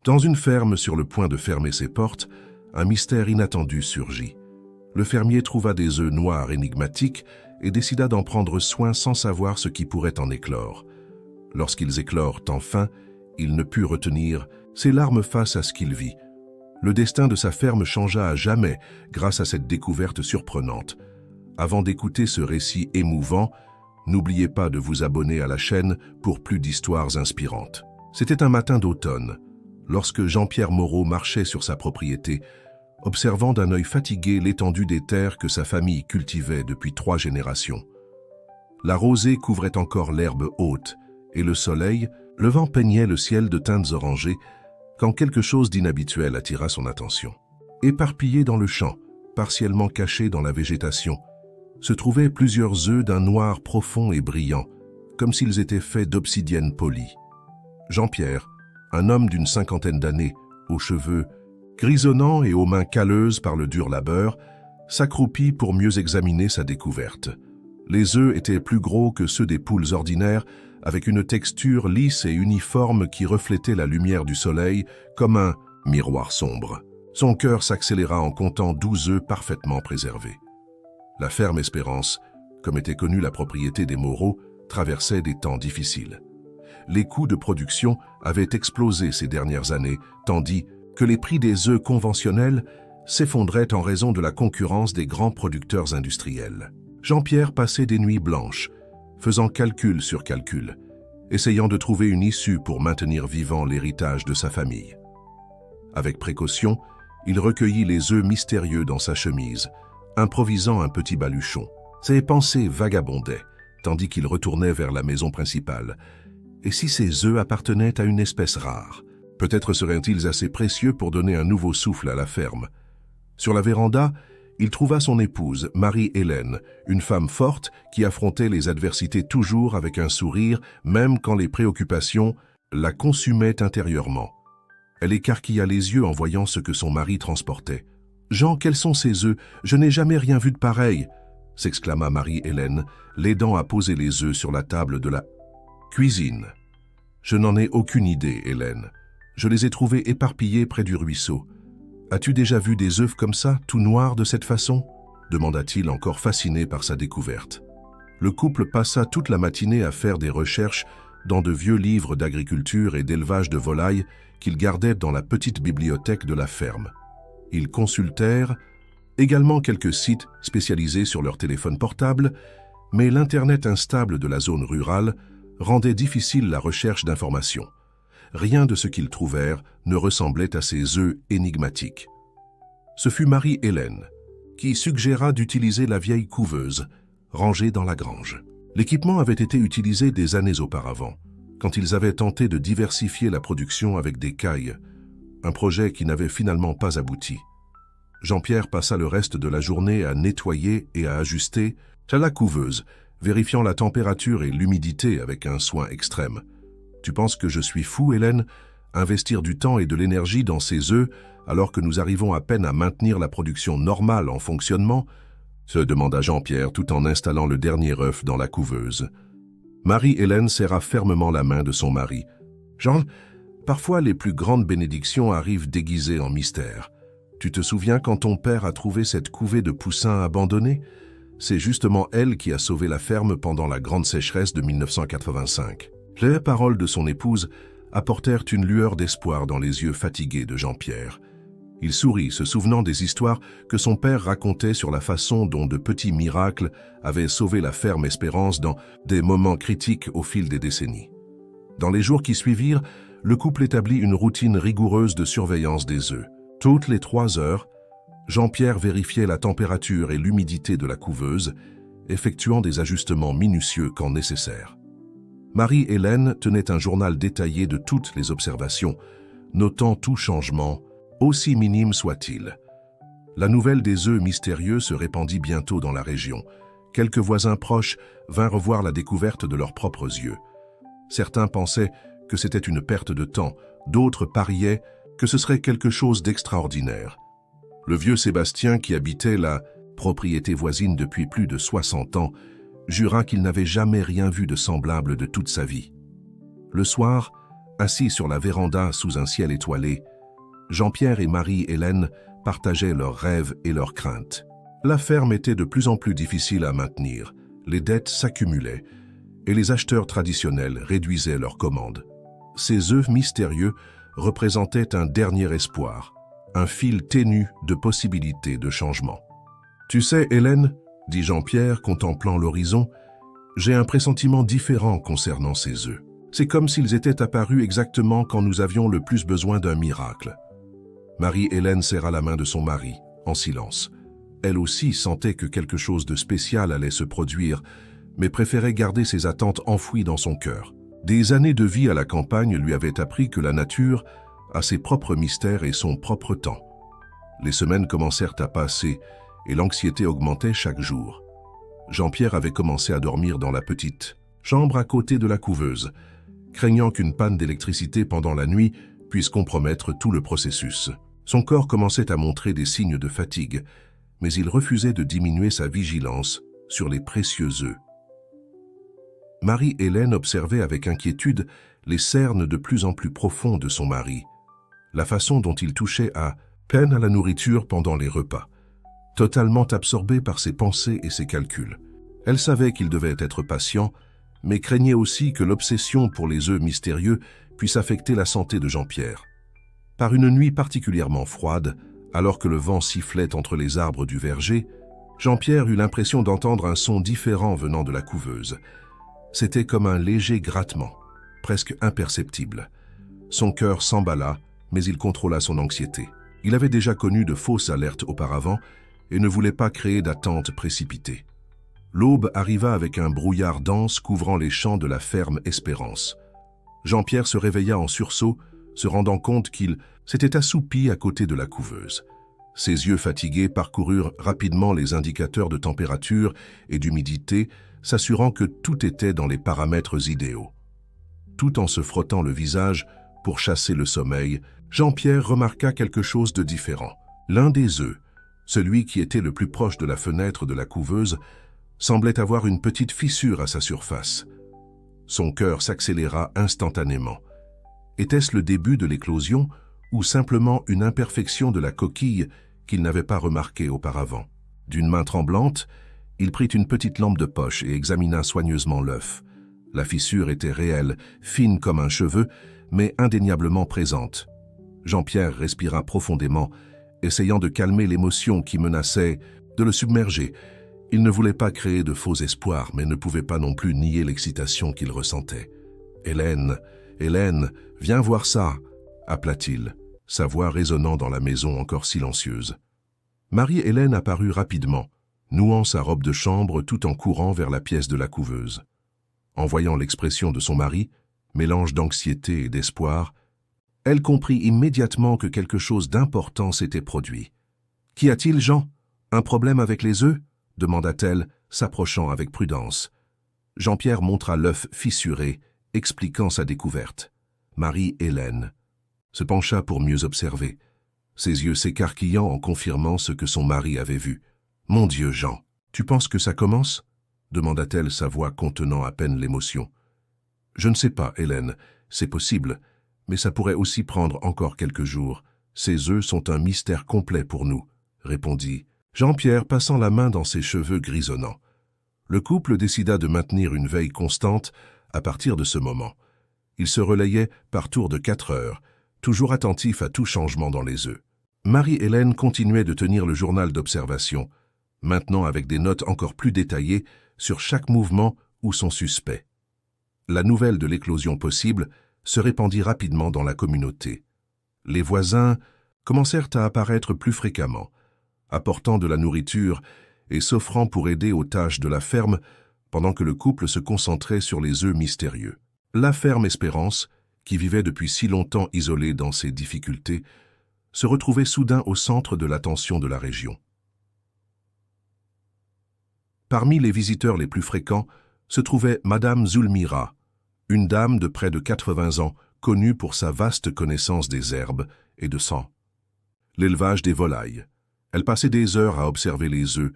Dans une ferme sur le point de fermer ses portes, un mystère inattendu surgit. Le fermier trouva des œufs noirs énigmatiques et décida d'en prendre soin sans savoir ce qui pourrait en éclore. Lorsqu'ils éclorent enfin, il ne put retenir ses larmes face à ce qu'il vit. Le destin de sa ferme changea à jamais grâce à cette découverte surprenante. Avant d'écouter ce récit émouvant, n'oubliez pas de vous abonner à la chaîne pour plus d'histoires inspirantes. C'était un matin d'automne, lorsque Jean-Pierre Moreau marchait sur sa propriété, observant d'un œil fatigué l'étendue des terres que sa famille cultivait depuis 3 générations. La rosée couvrait encore l'herbe haute, et le soleil, le vent peignait le ciel de teintes orangées, quand quelque chose d'inhabituel attira son attention. Éparpillés dans le champ, partiellement cachés dans la végétation, se trouvaient plusieurs œufs d'un noir profond et brillant, comme s'ils étaient faits d'obsidienne polie. Jean-Pierre, un homme d'une 50aine d'années, aux cheveux grisonnants et aux mains calleuses par le dur labeur, s'accroupit pour mieux examiner sa découverte. Les œufs étaient plus gros que ceux des poules ordinaires, avec une texture lisse et uniforme qui reflétait la lumière du soleil comme un miroir sombre. Son cœur s'accéléra en comptant 12 œufs parfaitement préservés. La ferme Espérance, comme était connue la propriété des Moreau, traversait des temps difficiles. Les coûts de production avaient explosé ces dernières années, tandis que les prix des œufs conventionnels s'effondraient en raison de la concurrence des grands producteurs industriels. Jean-Pierre passait des nuits blanches, faisant calcul sur calcul, essayant de trouver une issue pour maintenir vivant l'héritage de sa famille. Avec précaution, il recueillit les œufs mystérieux dans sa chemise, improvisant un petit baluchon. Ses pensées vagabondaient, tandis qu'il retournait vers la maison principale. Et si ces œufs appartenaient à une espèce rare? Peut-être seraient-ils assez précieux pour donner un nouveau souffle à la ferme. Sur la véranda, il trouva son épouse, Marie-Hélène, une femme forte qui affrontait les adversités toujours avec un sourire, même quand les préoccupations la consumaient intérieurement. Elle écarquilla les yeux en voyant ce que son mari transportait. « Jean, quels sont ces œufs? Je n'ai jamais rien vu de pareil !» s'exclama Marie-Hélène, l'aidant à poser les œufs sur la table de la cuisine. « Je n'en ai aucune idée, Hélène. Je les ai trouvés éparpillés près du ruisseau. As-tu déjà vu des œufs comme ça, tout noirs de cette façon ?» demanda-t-il, encore fasciné par sa découverte. Le couple passa toute la matinée à faire des recherches dans de vieux livres d'agriculture et d'élevage de volailles qu'ils gardaient dans la petite bibliothèque de la ferme. Ils consultèrent également quelques sites spécialisés sur leur téléphone portable, mais l'Internet instable de la zone rurale rendait difficile la recherche d'informations. Rien de ce qu'ils trouvèrent ne ressemblait à ces œufs énigmatiques. Ce fut Marie-Hélène qui suggéra d'utiliser la vieille couveuse, rangée dans la grange. L'équipement avait été utilisé des années auparavant, quand ils avaient tenté de diversifier la production avec des cailles, un projet qui n'avait finalement pas abouti. Jean-Pierre passa le reste de la journée à nettoyer et à ajuster la couveuse, vérifiant la température et l'humidité avec un soin extrême. « Tu penses que je suis fou, Hélène? Investir du temps et de l'énergie dans ces œufs alors que nous arrivons à peine à maintenir la production normale en fonctionnement ?» se demanda Jean-Pierre tout en installant le dernier œuf dans la couveuse. Marie-Hélène serra fermement la main de son mari. « Jean, parfois les plus grandes bénédictions arrivent déguisées en mystère. Tu te souviens quand ton père a trouvé cette couvée de poussins abandonnés? C'est justement elle qui a sauvé la ferme pendant la grande sécheresse de 1985. » Les paroles de son épouse apportèrent une lueur d'espoir dans les yeux fatigués de Jean-Pierre. Il sourit, se souvenant des histoires que son père racontait sur la façon dont de petits miracles avaient sauvé la ferme Espérance dans des moments critiques au fil des décennies. Dans les jours qui suivirent, le couple établit une routine rigoureuse de surveillance des œufs. Toutes les 3 heures, Jean-Pierre vérifiait la température et l'humidité de la couveuse, effectuant des ajustements minutieux quand nécessaire. Marie-Hélène tenait un journal détaillé de toutes les observations, notant tout changement, aussi minime soit-il. La nouvelle des œufs mystérieux se répandit bientôt dans la région. Quelques voisins proches vinrent voir la découverte de leurs propres yeux. Certains pensaient que c'était une perte de temps, d'autres pariaient que ce serait quelque chose d'extraordinaire. Le vieux Sébastien, qui habitait la propriété voisine depuis plus de 60 ans, jura qu'il n'avait jamais rien vu de semblable de toute sa vie. Le soir, Assis sur la véranda sous un ciel étoilé, Jean-Pierre et Marie-Hélène partageaient leurs rêves et leurs craintes. La ferme était de plus en plus difficile à maintenir, les dettes s'accumulaient et les acheteurs traditionnels réduisaient leurs commandes. Ces œufs mystérieux représentaient un dernier espoir, un fil ténu de possibilités de changement. « Tu sais, Hélène, » dit Jean-Pierre, contemplant l'horizon, « j'ai un pressentiment différent concernant ces œufs. C'est comme s'ils étaient apparus exactement quand nous avions le plus besoin d'un miracle. » Marie-Hélène serra la main de son mari, en silence. Elle aussi sentait que quelque chose de spécial allait se produire, mais préférait garder ses attentes enfouies dans son cœur. Des années de vie à la campagne lui avaient appris que la nature a ses propres mystères et son propre temps. Les semaines commencèrent à passer et l'anxiété augmentait chaque jour. Jean-Pierre avait commencé à dormir dans la petite chambre à côté de la couveuse, craignant qu'une panne d'électricité pendant la nuit puisse compromettre tout le processus. Son corps commençait à montrer des signes de fatigue, mais il refusait de diminuer sa vigilance sur les précieux œufs. Marie-Hélène observait avec inquiétude les cernes de plus en plus profonds de son mari, la façon dont il touchait à peine à la nourriture pendant les repas, totalement absorbé par ses pensées et ses calculs. Elle savait qu'il devait être patient, mais craignait aussi que l'obsession pour les œufs mystérieux puisse affecter la santé de Jean-Pierre. Par une nuit particulièrement froide, alors que le vent sifflait entre les arbres du verger, Jean-Pierre eut l'impression d'entendre un son différent venant de la couveuse. C'était comme un léger grattement, presque imperceptible. Son cœur s'emballa, mais il contrôla son anxiété. Il avait déjà connu de fausses alertes auparavant et ne voulait pas créer d'attentes précipitées. L'aube arriva avec un brouillard dense couvrant les champs de la ferme Espérance. Jean-Pierre se réveilla en sursaut, se rendant compte qu'il s'était assoupi à côté de la couveuse. Ses yeux fatigués parcoururent rapidement les indicateurs de température et d'humidité, s'assurant que tout était dans les paramètres idéaux. Tout en se frottant le visage pour chasser le sommeil, Jean-Pierre remarqua quelque chose de différent. L'un des œufs, celui qui était le plus proche de la fenêtre de la couveuse, semblait avoir une petite fissure à sa surface. Son cœur s'accéléra instantanément. Était-ce le début de l'éclosion ou simplement une imperfection de la coquille qu'il n'avait pas remarquée auparavant? D'une main tremblante, il prit une petite lampe de poche et examina soigneusement l'œuf. La fissure était réelle, fine comme un cheveu, mais indéniablement présente. Jean-Pierre respira profondément, essayant de calmer l'émotion qui menaçait de le submerger. Il ne voulait pas créer de faux espoirs, mais ne pouvait pas non plus nier l'excitation qu'il ressentait. « Hélène, Hélène, viens voir ça !» appela-t-il, sa voix résonnant dans la maison encore silencieuse. Marie-Hélène apparut rapidement, nouant sa robe de chambre tout en courant vers la pièce de la couveuse. En voyant l'expression de son mari, mélange d'anxiété et d'espoir, elle comprit immédiatement que quelque chose d'important s'était produit. « Qu'y a-t-il, Jean? Un problème avec les œufs ?» demanda-t-elle, s'approchant avec prudence. Jean-Pierre montra l'œuf fissuré, expliquant sa découverte. Marie-Hélène se pencha pour mieux observer, ses yeux s'écarquillant en confirmant ce que son mari avait vu. « Mon Dieu, Jean, tu penses que ça commence ?» demanda-t-elle, sa voix contenant à peine l'émotion. « Je ne sais pas, Hélène, c'est possible, mais ça pourrait aussi prendre encore quelques jours. Ces œufs sont un mystère complet pour nous, » répondit Jean-Pierre, passant la main dans ses cheveux grisonnants. Le couple décida de maintenir une veille constante à partir de ce moment. Ils se relayaient par tour de 4 heures, toujours attentifs à tout changement dans les œufs. Marie-Hélène continuait de tenir le journal d'observation, maintenant avec des notes encore plus détaillées sur chaque mouvement ou son suspect. La nouvelle de l'éclosion possible se répandit rapidement dans la communauté. Les voisins commencèrent à apparaître plus fréquemment, apportant de la nourriture et s'offrant pour aider aux tâches de la ferme pendant que le couple se concentrait sur les œufs mystérieux. La ferme Espérance, qui vivait depuis si longtemps isolée dans ses difficultés, se retrouvait soudain au centre de l'attention de la région. Parmi les visiteurs les plus fréquents se trouvait Madame Zulmira, une dame de près de 80 ans, connue pour sa vaste connaissance des herbes et de sang. L'élevage des volailles. Elle passait des heures à observer les œufs,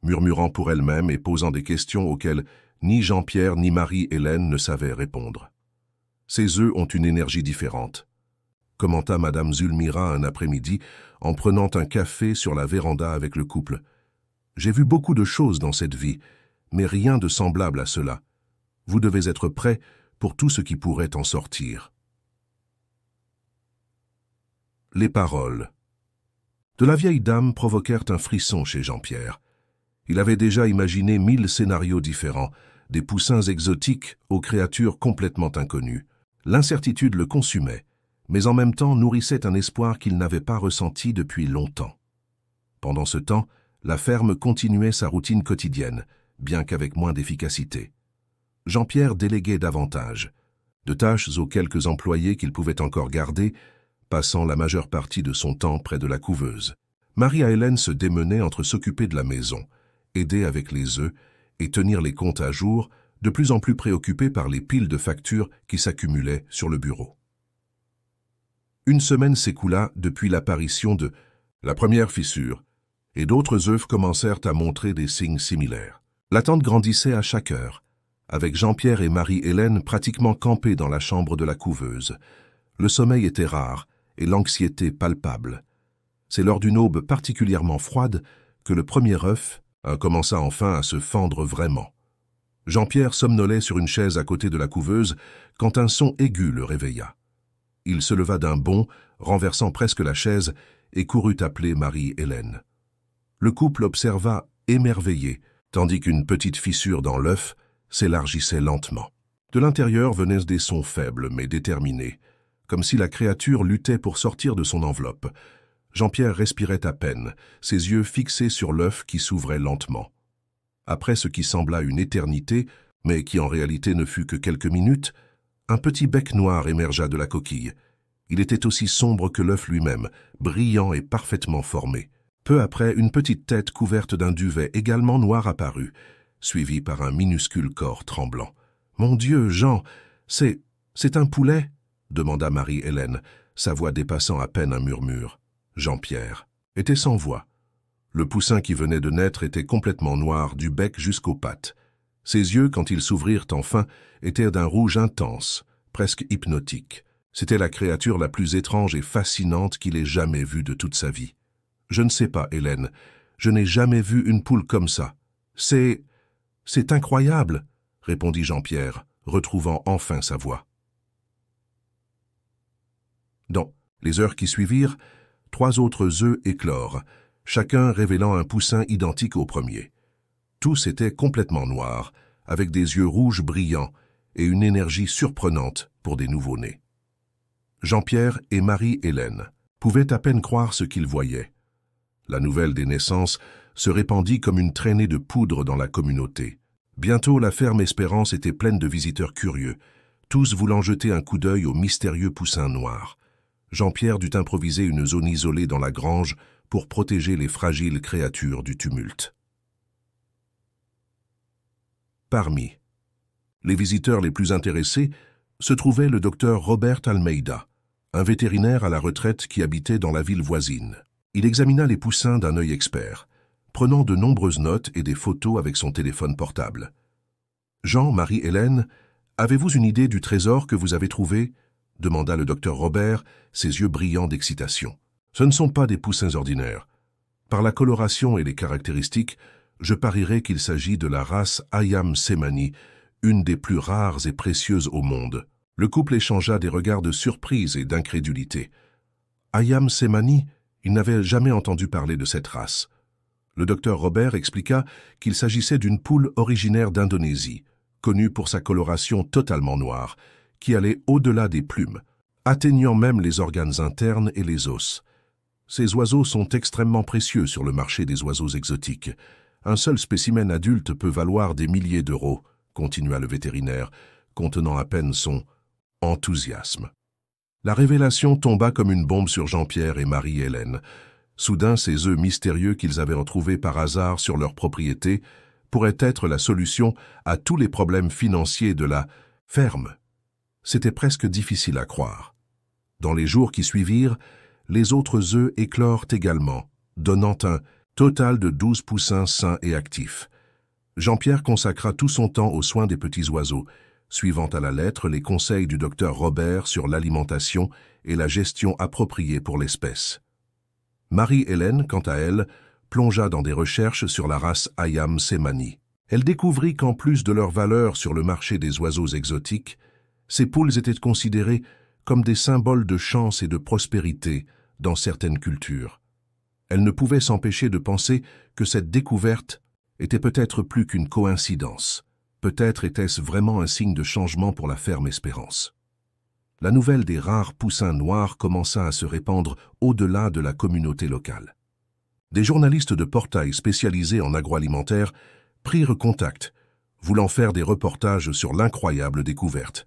murmurant pour elle-même et posant des questions auxquelles ni Jean-Pierre ni Marie-Hélène ne savaient répondre. Ces œufs ont une énergie différente, commenta Madame Zulmira un après-midi en prenant un café sur la véranda avec le couple. J'ai vu beaucoup de choses dans cette vie, mais rien de semblable à cela. Vous devez être prêts pour tout ce qui pourrait en sortir. Les paroles de la vieille dame provoquèrent un frisson chez Jean-Pierre. Il avait déjà imaginé 1000 scénarios différents, des poussins exotiques aux créatures complètement inconnues. L'incertitude le consumait, mais en même temps nourrissait un espoir qu'il n'avait pas ressenti depuis longtemps. Pendant ce temps, la ferme continuait sa routine quotidienne, bien qu'avec moins d'efficacité. Jean-Pierre déléguait davantage, de tâches aux quelques employés qu'il pouvait encore garder, passant la majeure partie de son temps près de la couveuse. Marie-Hélène se démenait entre s'occuper de la maison, aider avec les œufs et tenir les comptes à jour, de plus en plus préoccupée par les piles de factures qui s'accumulaient sur le bureau. Une semaine s'écoula depuis l'apparition de la première fissure, et d'autres œufs commencèrent à montrer des signes similaires. L'attente grandissait à chaque heure, avec Jean-Pierre et Marie-Hélène pratiquement campés dans la chambre de la couveuse. Le sommeil était rare et l'anxiété palpable. C'est lors d'une aube particulièrement froide que le premier œuf commença enfin à se fendre vraiment. Jean-Pierre somnolait sur une chaise à côté de la couveuse quand un son aigu le réveilla. Il se leva d'un bond, renversant presque la chaise, et courut appeler Marie-Hélène. Le couple observa émerveillé, tandis qu'une petite fissure dans l'œuf s'élargissait lentement. De l'intérieur venaient des sons faibles mais déterminés, comme si la créature luttait pour sortir de son enveloppe. Jean-Pierre respirait à peine, ses yeux fixés sur l'œuf qui s'ouvrait lentement. Après ce qui sembla une éternité, mais qui en réalité ne fut que quelques minutes, un petit bec noir émergea de la coquille. Il était aussi sombre que l'œuf lui-même, brillant et parfaitement formé. Peu après, une petite tête couverte d'un duvet également noir apparut, suivie par un minuscule corps tremblant. « Mon Dieu, Jean, c'est un poulet ?» demanda Marie-Hélène, sa voix dépassant à peine un murmure. Jean-Pierre était sans voix. Le poussin qui venait de naître était complètement noir du bec jusqu'aux pattes. Ses yeux, quand ils s'ouvrirent enfin, étaient d'un rouge intense, presque hypnotique. C'était la créature la plus étrange et fascinante qu'il ait jamais vue de toute sa vie. « Je ne sais pas, Hélène. Je n'ai jamais vu une poule comme ça. C'est incroyable !» répondit Jean-Pierre, retrouvant enfin sa voix. Dans les heures qui suivirent, 3 autres œufs éclorent, chacun révélant un poussin identique au premier. Tous étaient complètement noirs, avec des yeux rouges brillants et une énergie surprenante pour des nouveau-nés. Jean-Pierre et Marie-Hélène pouvaient à peine croire ce qu'ils voyaient. La nouvelle des naissances se répandit comme une traînée de poudre dans la communauté. Bientôt, la ferme Espérance était pleine de visiteurs curieux, tous voulant jeter un coup d'œil au mystérieux poussin noir. Jean-Pierre dut improviser une zone isolée dans la grange pour protéger les fragiles créatures du tumulte. Parmi les visiteurs les plus intéressés se trouvait le docteur Robert Almeida, un vétérinaire à la retraite qui habitait dans la ville voisine. Il examina les poussins d'un œil expert, prenant de nombreuses notes et des photos avec son téléphone portable. « Jean, Marie-Hélène, avez-vous une idée du trésor que vous avez trouvé ?» demanda le docteur Robert, ses yeux brillants d'excitation. « Ce ne sont pas des poussins ordinaires. Par la coloration et les caractéristiques, je parierais qu'il s'agit de la race Ayam Semani, une des plus rares et précieuses au monde. » Le couple échangea des regards de surprise et d'incrédulité. Ayam Semani, il n'avait jamais entendu parler de cette race. Le docteur Robert expliqua qu'il s'agissait d'une poule originaire d'Indonésie, connue pour sa coloration totalement noire, qui allait au-delà des plumes, atteignant même les organes internes et les os. Ces oiseaux sont extrêmement précieux sur le marché des oiseaux exotiques. Un seul spécimen adulte peut valoir des milliers d'euros, continua le vétérinaire, contenant à peine son enthousiasme. La révélation tomba comme une bombe sur Jean-Pierre et Marie-Hélène. Soudain, ces œufs mystérieux qu'ils avaient retrouvés par hasard sur leur propriété pourraient être la solution à tous les problèmes financiers de la ferme. C'était presque difficile à croire. Dans les jours qui suivirent, les autres œufs éclorent également, donnant un total de 12 poussins sains et actifs. Jean-Pierre consacra tout son temps aux soins des petits oiseaux, suivant à la lettre les conseils du docteur Robert sur l'alimentation et la gestion appropriée pour l'espèce. Marie-Hélène, quant à elle, plongea dans des recherches sur la race Ayam Semani. Elle découvrit qu'en plus de leur valeur sur le marché des oiseaux exotiques, ces poules étaient considérées comme des symboles de chance et de prospérité dans certaines cultures. Elle ne pouvait s'empêcher de penser que cette découverte était peut-être plus qu'une coïncidence. Peut-être était-ce vraiment un signe de changement pour la ferme Espérance. La nouvelle des rares poussins noirs commença à se répandre au-delà de la communauté locale. Des journalistes de portails spécialisés en agroalimentaire prirent contact, voulant faire des reportages sur l'incroyable découverte.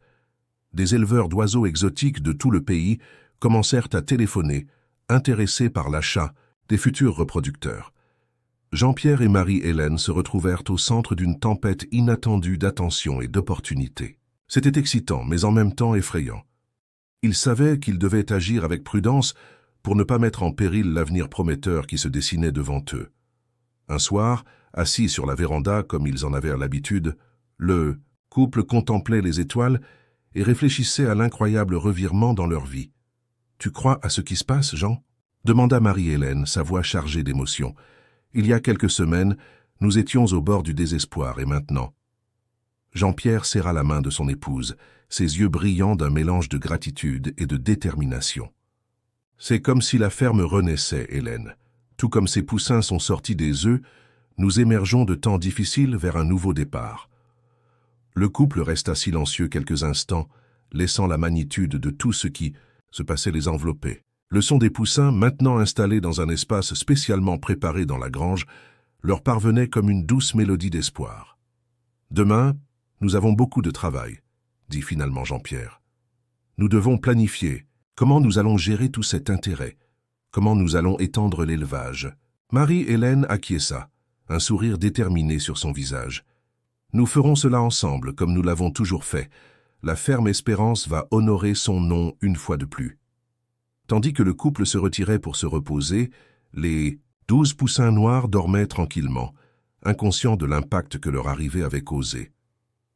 Des éleveurs d'oiseaux exotiques de tout le pays commencèrent à téléphoner, intéressés par l'achat des futurs reproducteurs. Jean-Pierre et Marie-Hélène se retrouvèrent au centre d'une tempête inattendue d'attention et d'opportunités. C'était excitant, mais en même temps effrayant. Ils savaient qu'ils devaient agir avec prudence pour ne pas mettre en péril l'avenir prometteur qui se dessinait devant eux. Un soir, assis sur la véranda comme ils en avaient l'habitude, le couple contemplait les étoiles et réfléchissait à l'incroyable revirement dans leur vie. « Tu crois à ce qui se passe, Jean ?» demanda Marie-Hélène, sa voix chargée d'émotion. « Il y a quelques semaines, nous étions au bord du désespoir, et maintenant ?» Jean-Pierre serra la main de son épouse, ses yeux brillants d'un mélange de gratitude et de détermination. « C'est comme si la ferme renaissait, Hélène. Tout comme ces poussins sont sortis des œufs, nous émergeons de temps difficiles vers un nouveau départ. » Le couple resta silencieux quelques instants, laissant la magnitude de tout ce qui se passait les envelopper. Le son des poussins, maintenant installés dans un espace spécialement préparé dans la grange, leur parvenait comme une douce mélodie d'espoir. « Demain, nous avons beaucoup de travail, » dit finalement Jean-Pierre. « Nous devons planifier comment nous allons gérer tout cet intérêt, comment nous allons étendre l'élevage. » Marie-Hélène acquiesça, un sourire déterminé sur son visage. « Nous ferons cela ensemble, comme nous l'avons toujours fait. La ferme Espérance va honorer son nom une fois de plus. » Tandis que le couple se retirait pour se reposer, les 12 poussins noirs dormaient tranquillement, inconscients de l'impact que leur arrivée avait causé.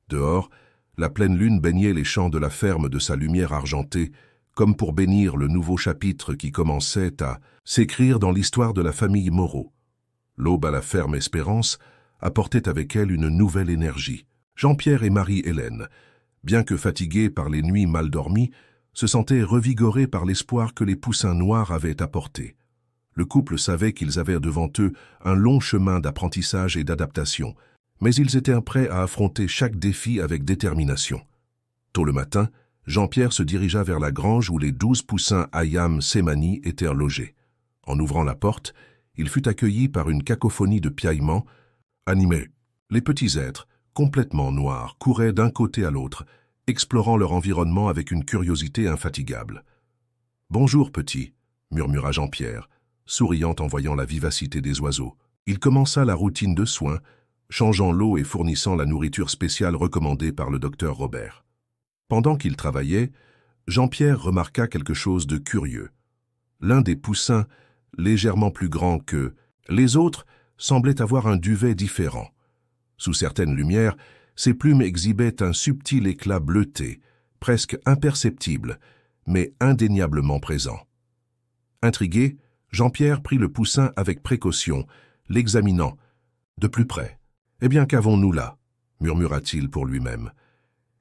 Dehors, la pleine lune baignait les champs de la ferme de sa lumière argentée, comme pour bénir le nouveau chapitre qui commençait à s'écrire dans l'histoire de la famille Moreau. L'aube à la ferme Espérance apportait avec elle une nouvelle énergie. Jean-Pierre et Marie-Hélène, bien que fatigués par les nuits mal dormies, se sentaient revigorés par l'espoir que les poussins noirs avaient apporté. Le couple savait qu'ils avaient devant eux un long chemin d'apprentissage et d'adaptation, mais ils étaient prêts à affronter chaque défi avec détermination. Tôt le matin, Jean-Pierre se dirigea vers la grange où les 12 poussins Ayam Semani étaient logés. En ouvrant la porte, il fut accueilli par une cacophonie de piaillements animés. Les petits êtres, complètement noirs, couraient d'un côté à l'autre, explorant leur environnement avec une curiosité infatigable. « Bonjour, petit » murmura Jean-Pierre, souriant en voyant la vivacité des oiseaux. Il commença la routine de soins, changeant l'eau et fournissant la nourriture spéciale recommandée par le docteur Robert. Pendant qu'il travaillait, Jean-Pierre remarqua quelque chose de curieux. L'un des poussins, légèrement plus grand que les autres, semblait avoir un duvet différent. Sous certaines lumières, ses plumes exhibaient un subtil éclat bleuté, presque imperceptible, mais indéniablement présent. Intrigué, Jean-Pierre prit le poussin avec précaution, l'examinant de plus près. « Eh bien, qu'avons-nous là » murmura-t-il pour lui-même.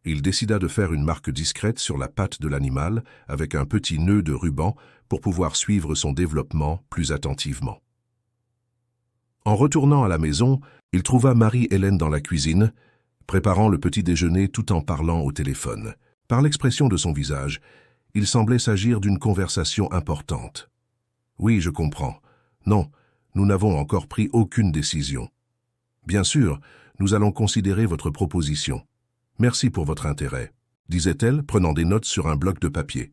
Il décida de faire une marque discrète sur la patte de l'animal avec un petit nœud de ruban pour pouvoir suivre son développement plus attentivement. En retournant à la maison, il trouva Marie-Hélène dans la cuisine, préparant le petit déjeuner tout en parlant au téléphone. Par l'expression de son visage, il semblait s'agir d'une conversation importante. « Oui, je comprends. Non, nous n'avons encore pris aucune décision. Bien sûr, nous allons considérer votre proposition. Merci pour votre intérêt, » disait-elle, prenant des notes sur un bloc de papier.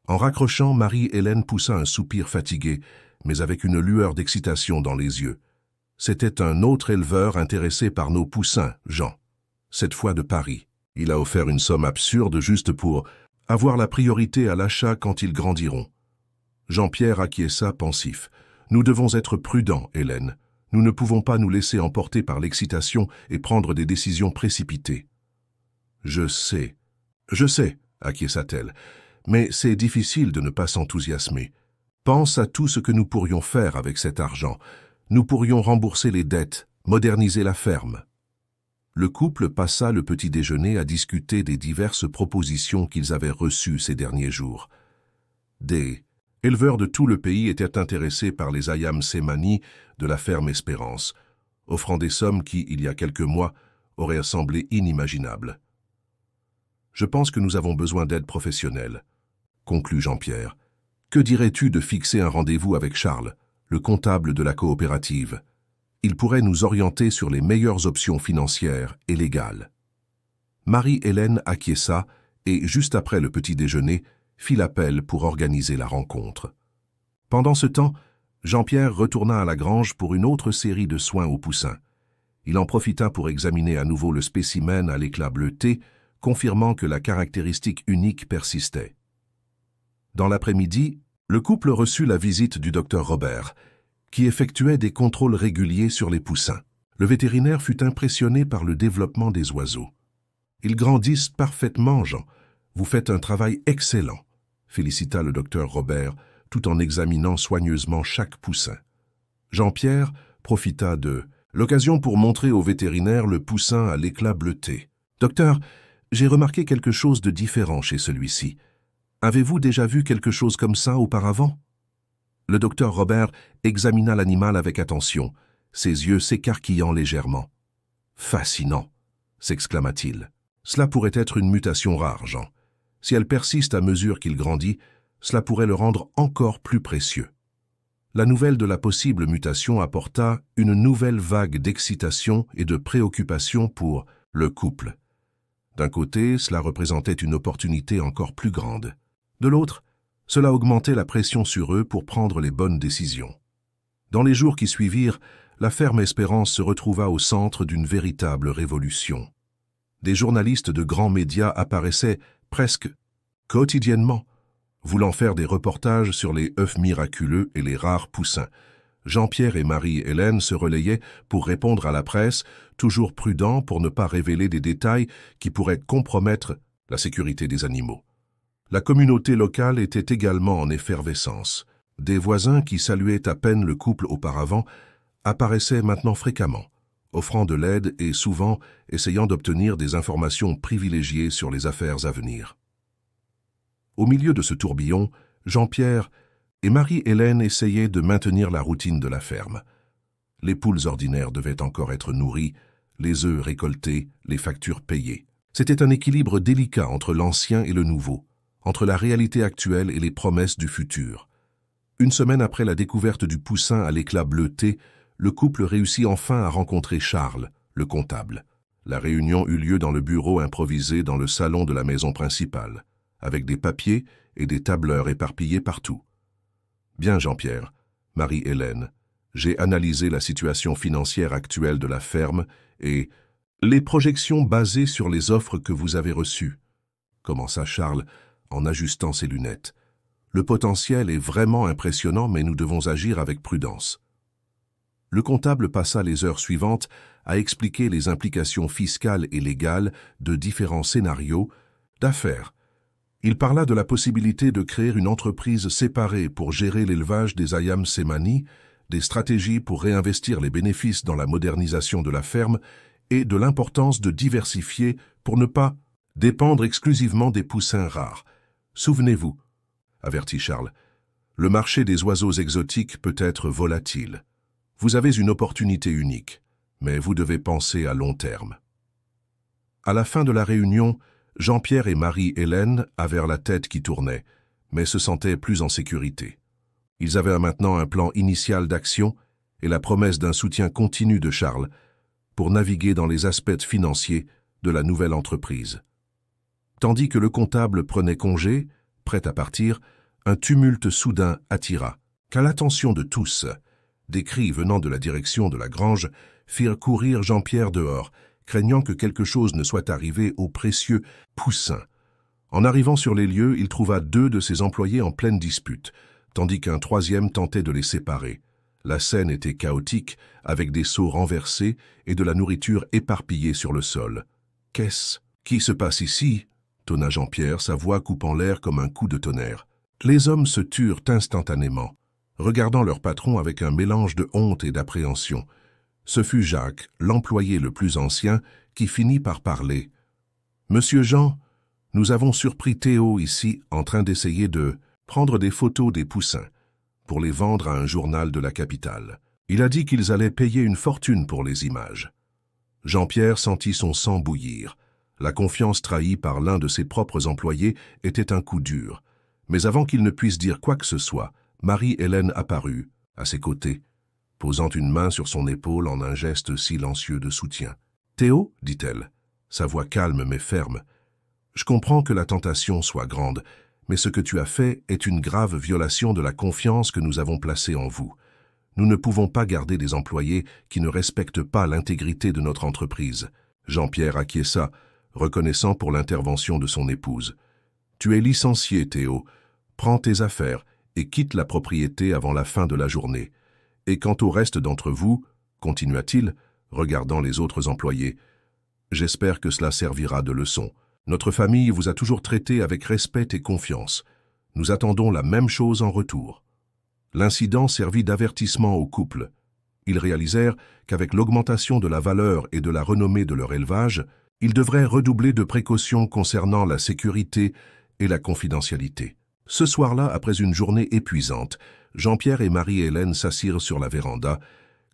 En raccrochant, Marie-Hélène poussa un soupir fatigué, mais avec une lueur d'excitation dans les yeux. C'était un autre éleveur intéressé par nos poussins, Jean. Cette fois de Paris. Il a offert une somme absurde juste pour avoir la priorité à l'achat quand ils grandiront. Jean-Pierre acquiesça pensif. « Nous devons être prudents, Hélène. Nous ne pouvons pas nous laisser emporter par l'excitation et prendre des décisions précipitées. » Je sais, acquiesça-t-elle, mais c'est difficile de ne pas s'enthousiasmer. Pense à tout ce que nous pourrions faire avec cet argent. Nous pourrions rembourser les dettes, moderniser la ferme. Le couple passa le petit déjeuner à discuter des diverses propositions qu'ils avaient reçues ces derniers jours. Des éleveurs de tout le pays étaient intéressés par les ayams Semani de la ferme Espérance, offrant des sommes qui, il y a quelques mois, auraient semblé inimaginables. « Je pense que nous avons besoin d'aide professionnelle », conclut Jean-Pierre. « Que dirais-tu de fixer un rendez-vous avec Charles, le comptable de la coopérative ? Il pourrait nous orienter sur les meilleures options financières et légales. » Marie-Hélène acquiesça et, juste après le petit déjeuner, fit l'appel pour organiser la rencontre. Pendant ce temps, Jean-Pierre retourna à la grange pour une autre série de soins aux poussins. Il en profita pour examiner à nouveau le spécimen à l'éclat bleuté, confirmant que la caractéristique unique persistait. Dans l'après-midi, le couple reçut la visite du docteur Robert, qui effectuait des contrôles réguliers sur les poussins. Le vétérinaire fut impressionné par le développement des oiseaux. « Ils grandissent parfaitement, Jean. Vous faites un travail excellent », félicita le docteur Robert, tout en examinant soigneusement chaque poussin. Jean-Pierre profita de l'occasion pour montrer au vétérinaire le poussin à l'éclat bleuté. « Docteur, j'ai remarqué quelque chose de différent chez celui-ci. Avez-vous déjà vu quelque chose comme ça auparavant ?» Le docteur Robert examina l'animal avec attention, ses yeux s'écarquillant légèrement. « Fascinant !» s'exclama-t-il. « Cela pourrait être une mutation rare, Jean. Si elle persiste à mesure qu'il grandit, cela pourrait le rendre encore plus précieux. » La nouvelle de la possible mutation apporta une nouvelle vague d'excitation et de préoccupation pour le couple. D'un côté, cela représentait une opportunité encore plus grande. De l'autre, cela augmentait la pression sur eux pour prendre les bonnes décisions. Dans les jours qui suivirent, la ferme Espérance se retrouva au centre d'une véritable révolution. Des journalistes de grands médias apparaissaient presque quotidiennement, voulant faire des reportages sur les œufs miraculeux et les rares poussins. Jean-Pierre et Marie-Hélène se relayaient pour répondre à la presse, toujours prudents pour ne pas révéler des détails qui pourraient compromettre la sécurité des animaux. La communauté locale était également en effervescence. Des voisins qui saluaient à peine le couple auparavant apparaissaient maintenant fréquemment, offrant de l'aide et souvent essayant d'obtenir des informations privilégiées sur les affaires à venir. Au milieu de ce tourbillon, Jean-Pierre et Marie-Hélène essayaient de maintenir la routine de la ferme. Les poules ordinaires devaient encore être nourries, les œufs récoltés, les factures payées. C'était un équilibre délicat entre l'ancien et le nouveau, entre la réalité actuelle et les promesses du futur. Une semaine après la découverte du poussin à l'éclat bleuté, le couple réussit enfin à rencontrer Charles, le comptable. La réunion eut lieu dans le bureau improvisé dans le salon de la maison principale, avec des papiers et des tableurs éparpillés partout. « Bien, Jean-Pierre, Marie-Hélène, j'ai analysé la situation financière actuelle de la ferme et les projections basées sur les offres que vous avez reçues, » commença Charles en ajustant ses lunettes. « Le potentiel est vraiment impressionnant, mais nous devons agir avec prudence. » Le comptable passa les heures suivantes à expliquer les implications fiscales et légales de différents scénarios d'affaires. Il parla de la possibilité de créer une entreprise séparée pour gérer l'élevage des ayams Semani, des stratégies pour réinvestir les bénéfices dans la modernisation de la ferme et de l'importance de diversifier pour ne pas dépendre exclusivement des poussins rares. « Souvenez-vous, » avertit Charles, « le marché des oiseaux exotiques peut être volatile. Vous avez une opportunité unique, mais vous devez penser à long terme. » À la fin de la réunion, Jean-Pierre et Marie-Hélène avaient la tête qui tournait, mais se sentaient plus en sécurité. Ils avaient maintenant un plan initial d'action et la promesse d'un soutien continu de Charles pour naviguer dans les aspects financiers de la nouvelle entreprise. Tandis que le comptable prenait congé, prêt à partir, un tumulte soudain attira, qu'à l'attention de tous, des cris venant de la direction de la grange firent courir Jean-Pierre dehors, craignant que quelque chose ne soit arrivé au précieux poussin. En arrivant sur les lieux, il trouva 2 de ses employés en pleine dispute, tandis qu'un 3e tentait de les séparer. La scène était chaotique, avec des seaux renversés et de la nourriture éparpillée sur le sol. « Qu'est-ce Qui se passe ici » tonna Jean-Pierre, sa voix coupant l'air comme un coup de tonnerre. Les hommes se turent instantanément, regardant leur patron avec un mélange de honte et d'appréhension. Ce fut Jacques, l'employé le plus ancien, qui finit par parler. « Monsieur Jean, nous avons surpris Théo ici en train d'essayer de prendre des photos des poussins pour les vendre à un journal de la capitale. Il a dit qu'ils allaient payer une fortune pour les images. » Jean-Pierre sentit son sang bouillir. La confiance trahie par l'un de ses propres employés était un coup dur. Mais avant qu'il ne puisse dire quoi que ce soit, Marie-Hélène apparut, à ses côtés, posant une main sur son épaule en un geste silencieux de soutien. « Théo » dit-elle, sa voix calme mais ferme. « Je comprends que la tentation soit grande, mais ce que tu as fait est une grave violation de la confiance que nous avons placée en vous. Nous ne pouvons pas garder des employés qui ne respectent pas l'intégrité de notre entreprise. » Jean-Pierre acquiesça, reconnaissant pour l'intervention de son épouse. « Tu es licencié, Théo. Prends tes affaires et quitte la propriété avant la fin de la journée. Et quant au reste d'entre vous, continua-t-il, regardant les autres employés, j'espère que cela servira de leçon. Notre famille vous a toujours traité avec respect et confiance. Nous attendons la même chose en retour. » L'incident servit d'avertissement au couple. Ils réalisèrent qu'avec l'augmentation de la valeur et de la renommée de leur élevage, ils devraient redoubler de précautions concernant la sécurité et la confidentialité. Ce soir-là, après une journée épuisante, Jean-Pierre et Marie-Hélène s'assirent sur la véranda,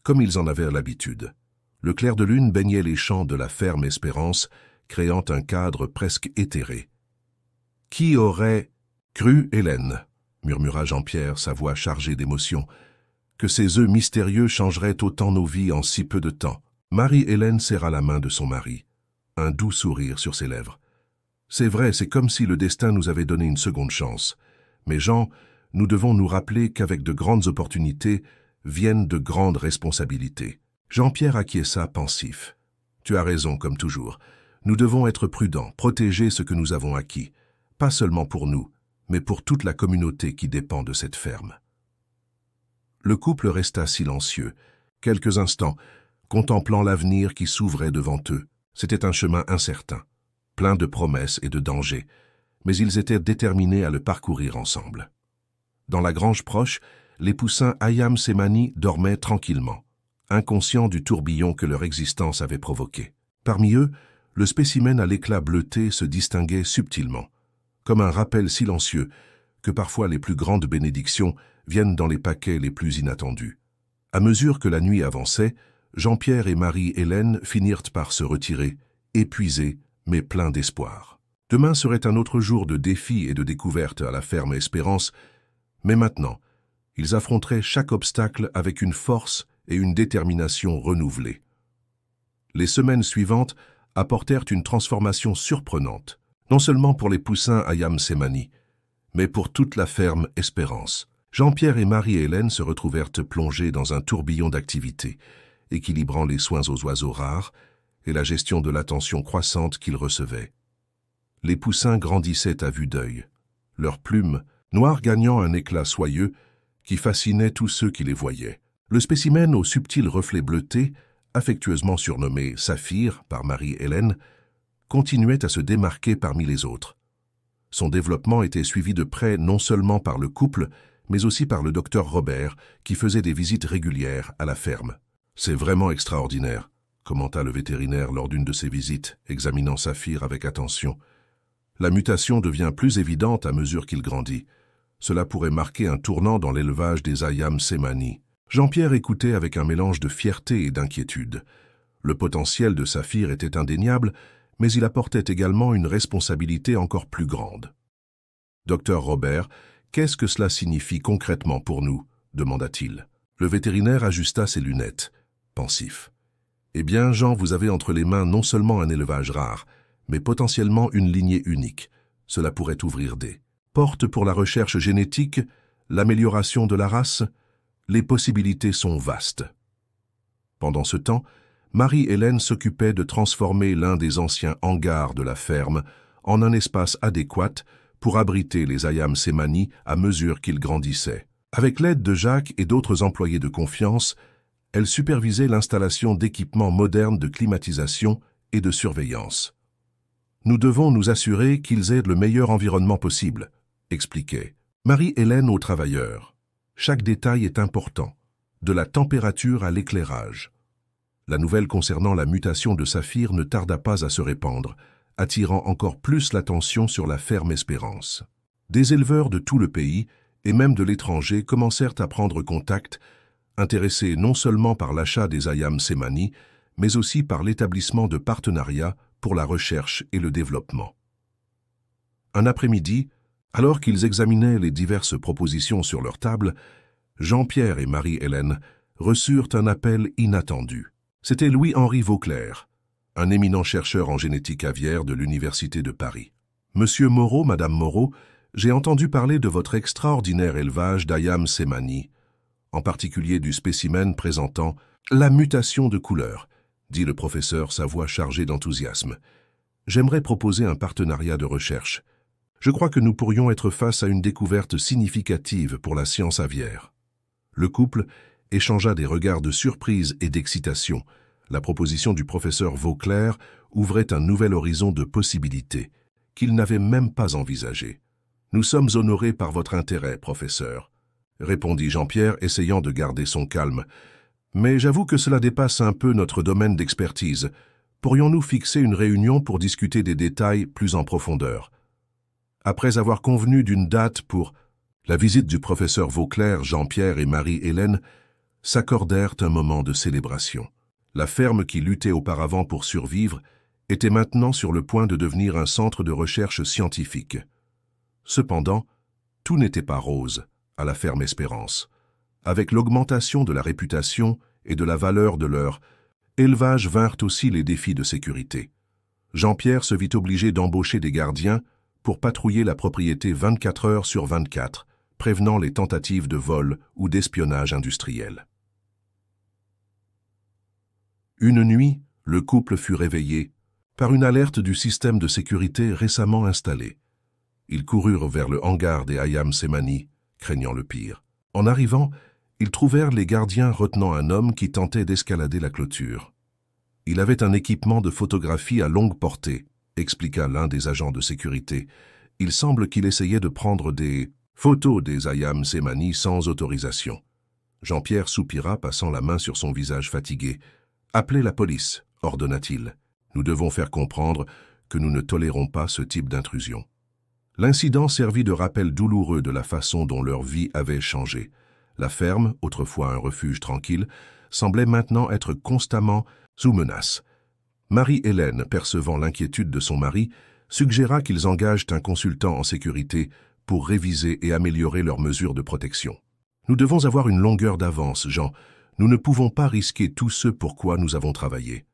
comme ils en avaient l'habitude. Le clair de lune baignait les champs de la ferme Espérance, créant un cadre presque éthéré. « Qui aurait cru, Hélène ?» murmura Jean-Pierre, sa voix chargée d'émotion, « que ces œufs mystérieux changeraient autant nos vies en si peu de temps. » Marie-Hélène serra la main de son mari, un doux sourire sur ses lèvres. « C'est vrai, c'est comme si le destin nous avait donné une seconde chance. Mais Jean, nous devons nous rappeler qu'avec de grandes opportunités viennent de grandes responsabilités. » Jean-Pierre acquiesça pensif. « Tu as raison, comme toujours. Nous devons être prudents, protéger ce que nous avons acquis, pas seulement pour nous, mais pour toute la communauté qui dépend de cette ferme. » Le couple resta silencieux, quelques instants, contemplant l'avenir qui s'ouvrait devant eux. C'était un chemin incertain, plein de promesses et de dangers, mais ils étaient déterminés à le parcourir ensemble. Dans la grange proche, les poussins Hayam Semani dormaient tranquillement, inconscients du tourbillon que leur existence avait provoqué. Parmi eux, le spécimen à l'éclat bleuté se distinguait subtilement, comme un rappel silencieux que parfois les plus grandes bénédictions viennent dans les paquets les plus inattendus. À mesure que la nuit avançait, Jean-Pierre et Marie-Hélène finirent par se retirer, épuisés mais pleins d'espoir. Demain serait un autre jour de défis et de découvertes à la ferme Espérance, mais maintenant, ils affronteraient chaque obstacle avec une force et une détermination renouvelées. Les semaines suivantes apportèrent une transformation surprenante, non seulement pour les poussins Hayam Semani, mais pour toute la ferme Espérance. Jean-Pierre et Marie-Hélène se retrouvèrent plongés dans un tourbillon d'activités, équilibrant les soins aux oiseaux rares et la gestion de l'attention croissante qu'ils recevaient. Les poussins grandissaient à vue d'œil, leurs plumes, noires gagnant un éclat soyeux qui fascinait tous ceux qui les voyaient. Le spécimen au subtil reflet bleuté, affectueusement surnommé Saphir par Marie-Hélène, continuait à se démarquer parmi les autres. Son développement était suivi de près non seulement par le couple, mais aussi par le docteur Robert, qui faisait des visites régulières à la ferme. « C'est vraiment extraordinaire », commenta le vétérinaire lors d'une de ses visites, examinant Saphir avec attention. « La mutation devient plus évidente à mesure qu'il grandit. Cela pourrait marquer un tournant dans l'élevage des Hayam Semani. » Jean-Pierre écoutait avec un mélange de fierté et d'inquiétude. Le potentiel de Saphir était indéniable, mais il apportait également une responsabilité encore plus grande. « Docteur Robert, qu'est-ce que cela signifie concrètement pour nous ?» demanda-t-il. Le vétérinaire ajusta ses lunettes, pensif. « Eh bien, Jean, vous avez entre les mains non seulement un élevage rare, mais potentiellement une lignée unique. Cela pourrait ouvrir des portes pour la recherche génétique, l'amélioration de la race. Les possibilités sont vastes. » Pendant ce temps, Marie-Hélène s'occupait de transformer l'un des anciens hangars de la ferme en un espace adéquat pour abriter les Hayam Semani à mesure qu'ils grandissaient. Avec l'aide de Jacques et d'autres employés de confiance, elle supervisait l'installation d'équipements modernes de climatisation et de surveillance. Nous devons nous assurer qu'ils aient le meilleur environnement possible, expliquait Marie-Hélène aux travailleurs. Chaque détail est important, de la température à l'éclairage. La nouvelle concernant la mutation de Saphir ne tarda pas à se répandre, attirant encore plus l'attention sur la ferme Espérance. Des éleveurs de tout le pays, et même de l'étranger, commencèrent à prendre contact, intéressés non seulement par l'achat des Ayam Semani, mais aussi par l'établissement de partenariats pour la recherche et le développement. Un après-midi, alors qu'ils examinaient les diverses propositions sur leur table, Jean-Pierre et Marie-Hélène reçurent un appel inattendu. C'était Louis-Henri Vauclair, un éminent chercheur en génétique aviaire de l'Université de Paris. « Monsieur Moreau, Madame Moreau, j'ai entendu parler de votre extraordinaire élevage d'Ayam Semani, en particulier du spécimen présentant la mutation de couleur, dit le professeur, sa voix chargée d'enthousiasme. J'aimerais proposer un partenariat de recherche. Je crois que nous pourrions être face à une découverte significative pour la science aviaire. » Le couple échangea des regards de surprise et d'excitation. La proposition du professeur Vauclair ouvrait un nouvel horizon de possibilités qu'ils n'avaient même pas envisagées. « Nous sommes honorés par votre intérêt, professeur, » répondit Jean-Pierre, essayant de garder son calme. « Mais j'avoue que cela dépasse un peu notre domaine d'expertise. Pourrions-nous fixer une réunion pour discuter des détails plus en profondeur ?» Après avoir convenu d'une date pour la visite du professeur Vauclair, Jean-Pierre et Marie-Hélène s'accordèrent un moment de célébration. La ferme qui luttait auparavant pour survivre était maintenant sur le point de devenir un centre de recherche scientifique. Cependant, tout n'était pas rose à la ferme Espérance. Avec l'augmentation de la réputation et de la valeur de leur élevage vinrent aussi les défis de sécurité. Jean-Pierre se vit obligé d'embaucher des gardiens pour patrouiller la propriété 24 heures sur 24, prévenant les tentatives de vol ou d'espionnage industriel. Une nuit, le couple fut réveillé par une alerte du système de sécurité récemment installé. Ils coururent vers le hangar des Ayam Semani, craignant le pire. En arrivant, ils trouvèrent les gardiens retenant un homme qui tentait d'escalader la clôture. Il avait un équipement de photographie à longue portée, expliqua l'un des agents de sécurité. Il semble qu'il essayait de prendre des photos des Ayam Semani sans autorisation. Jean-Pierre soupira, passant la main sur son visage fatigué. « Appelez la police », ordonna-t-il. « Nous devons faire comprendre que nous ne tolérons pas ce type d'intrusion. » L'incident servit de rappel douloureux de la façon dont leur vie avait changé. La ferme, autrefois un refuge tranquille, semblait maintenant être constamment sous menace. Marie-Hélène, percevant l'inquiétude de son mari, suggéra qu'ils engagent un consultant en sécurité pour réviser et améliorer leurs mesures de protection. « Nous devons avoir une longueur d'avance, Jean. Nous ne pouvons pas risquer tout ce pour quoi nous avons travaillé. »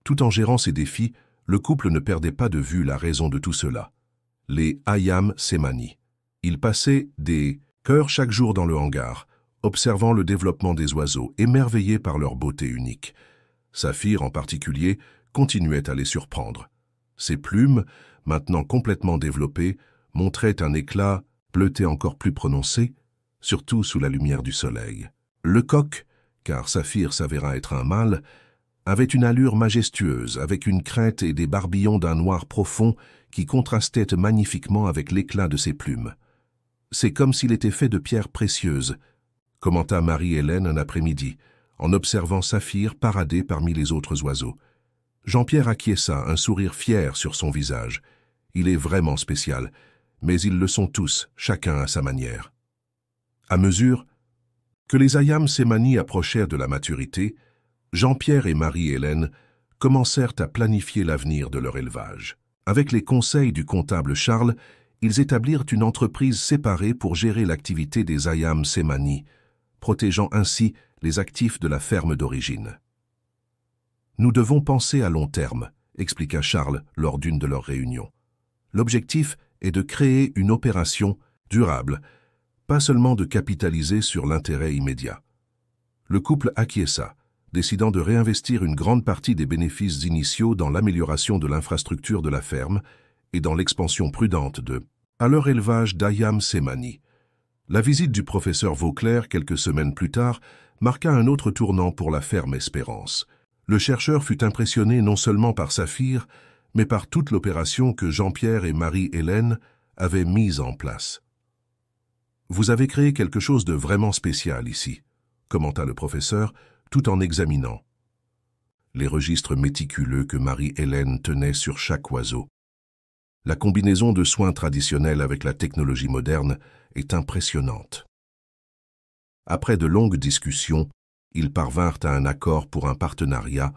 Tout en gérant ces défis, le couple ne perdait pas de vue la raison de tout cela. Les Ayam Semani. Ils passaient des heures chaque jour dans le hangar, observant le développement des oiseaux, émerveillés par leur beauté unique. Saphir, en particulier, continuait à les surprendre. Ses plumes, maintenant complètement développées, montraient un éclat bleuté encore plus prononcé, surtout sous la lumière du soleil. Le coq, car Saphir s'avéra être un mâle, avait une allure majestueuse, avec une crête et des barbillons d'un noir profond qui contrastaient magnifiquement avec l'éclat de ses plumes. « C'est comme s'il était fait de pierres précieuses », commenta Marie-Hélène un après-midi, en observant Saphir parader parmi les autres oiseaux. Jean-Pierre acquiesça, un sourire fier sur son visage. Il est vraiment spécial, mais ils le sont tous, chacun à sa manière. À mesure que les Ayam Semani approchèrent de la maturité, Jean-Pierre et Marie-Hélène commencèrent à planifier l'avenir de leur élevage. Avec les conseils du comptable Charles, ils établirent une entreprise séparée pour gérer l'activité des Ayam Semani, protégeant ainsi les actifs de la ferme d'origine. « Nous devons penser à long terme », expliqua Charles lors d'une de leurs réunions. « L'objectif est de créer une opération durable, pas seulement de capitaliser sur l'intérêt immédiat. » Le couple acquiesça, décidant de réinvestir une grande partie des bénéfices initiaux dans l'amélioration de l'infrastructure de la ferme et dans l'expansion prudente à leur élevage d'Ayam Semani. La visite du professeur Vauclair, quelques semaines plus tard, marqua un autre tournant pour la ferme Espérance. Le chercheur fut impressionné non seulement par Saphir, mais par toute l'opération que Jean-Pierre et Marie-Hélène avaient mise en place. « Vous avez créé quelque chose de vraiment spécial ici », commenta le professeur, tout en examinant les registres méticuleux que Marie-Hélène tenait sur chaque oiseau. La combinaison de soins traditionnels avec la technologie moderne est impressionnante. Après de longues discussions, ils parvinrent à un accord pour un partenariat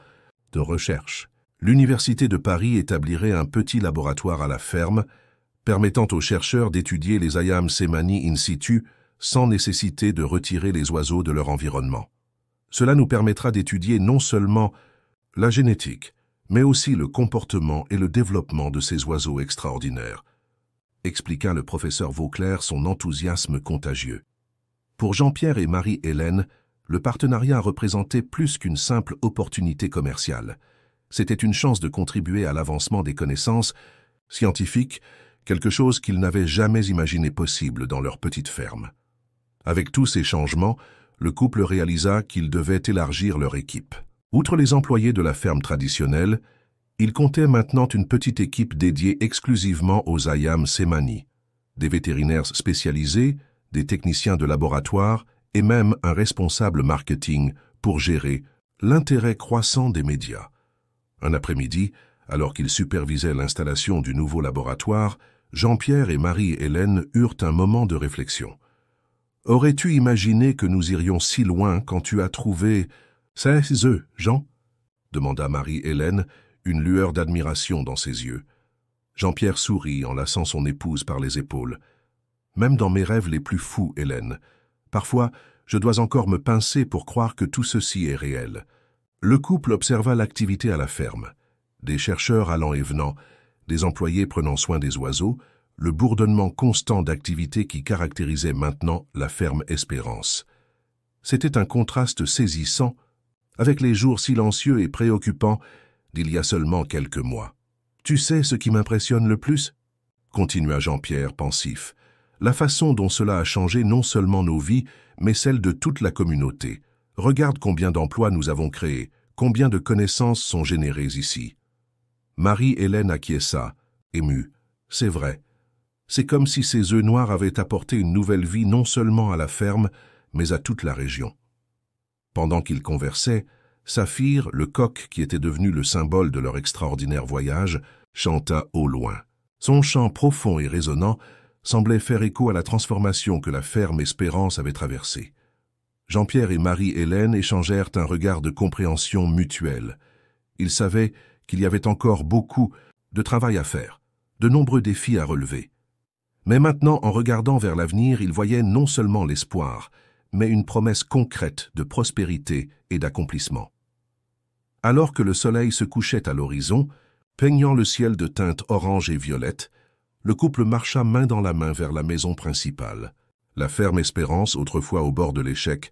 de recherche. L'Université de Paris établirait un petit laboratoire à la ferme, permettant aux chercheurs d'étudier les Ayam Cemani in situ sans nécessité de retirer les oiseaux de leur environnement. Cela nous permettra d'étudier non seulement la génétique, mais aussi le comportement et le développement de ces oiseaux extraordinaires, expliqua le professeur Vauclair, son enthousiasme contagieux. Pour Jean-Pierre et Marie-Hélène, le partenariat représentait plus qu'une simple opportunité commerciale. C'était une chance de contribuer à l'avancement des connaissances scientifiques, quelque chose qu'ils n'avaient jamais imaginé possible dans leur petite ferme. Avec tous ces changements, le couple réalisa qu'ils devaient élargir leur équipe. Outre les employés de la ferme traditionnelle, ils comptaient maintenant une petite équipe dédiée exclusivement aux Ayam Cemani, des vétérinaires spécialisés, des techniciens de laboratoire et même un responsable marketing pour gérer l'intérêt croissant des médias. Un après-midi, alors qu'ils supervisaient l'installation du nouveau laboratoire, Jean-Pierre et Marie-Hélène eurent un moment de réflexion. « Aurais-tu imaginé que nous irions si loin quand tu as trouvé... »« C'est eux, Jean ?» demanda Marie-Hélène, une lueur d'admiration dans ses yeux. Jean-Pierre sourit en laçant son épouse par les épaules. « Même dans mes rêves les plus fous, Hélène. Parfois, je dois encore me pincer pour croire que tout ceci est réel. » Le couple observa l'activité à la ferme. Des chercheurs allant et venant, des employés prenant soin des oiseaux, le bourdonnement constant d'activité qui caractérisait maintenant la ferme Espérance. C'était un contraste saisissant avec les jours silencieux et préoccupants d'il y a seulement quelques mois. « Tu sais ce qui m'impressionne le plus ?» continua Jean-Pierre pensif. « La façon dont cela a changé non seulement nos vies, mais celle de toute la communauté. Regarde combien d'emplois nous avons créés, combien de connaissances sont générées ici. » Marie-Hélène acquiesça, émue. « C'est vrai. C'est comme si ces œufs noirs avaient apporté une nouvelle vie non seulement à la ferme, mais à toute la région. » Pendant qu'ils conversaient, Saphir, le coq qui était devenu le symbole de leur extraordinaire voyage, chanta au loin. Son chant profond et résonnant semblait faire écho à la transformation que la ferme Espérance avait traversée. Jean-Pierre et Marie-Hélène échangèrent un regard de compréhension mutuelle. Ils savaient qu'il y avait encore beaucoup de travail à faire, de nombreux défis à relever. Mais maintenant, en regardant vers l'avenir, ils voyaient non seulement l'espoir, mais une promesse concrète de prospérité et d'accomplissement. Alors que le soleil se couchait à l'horizon, peignant le ciel de teintes orange et violette, le couple marcha main dans la main vers la maison principale. La ferme Espérance, autrefois au bord de l'échec,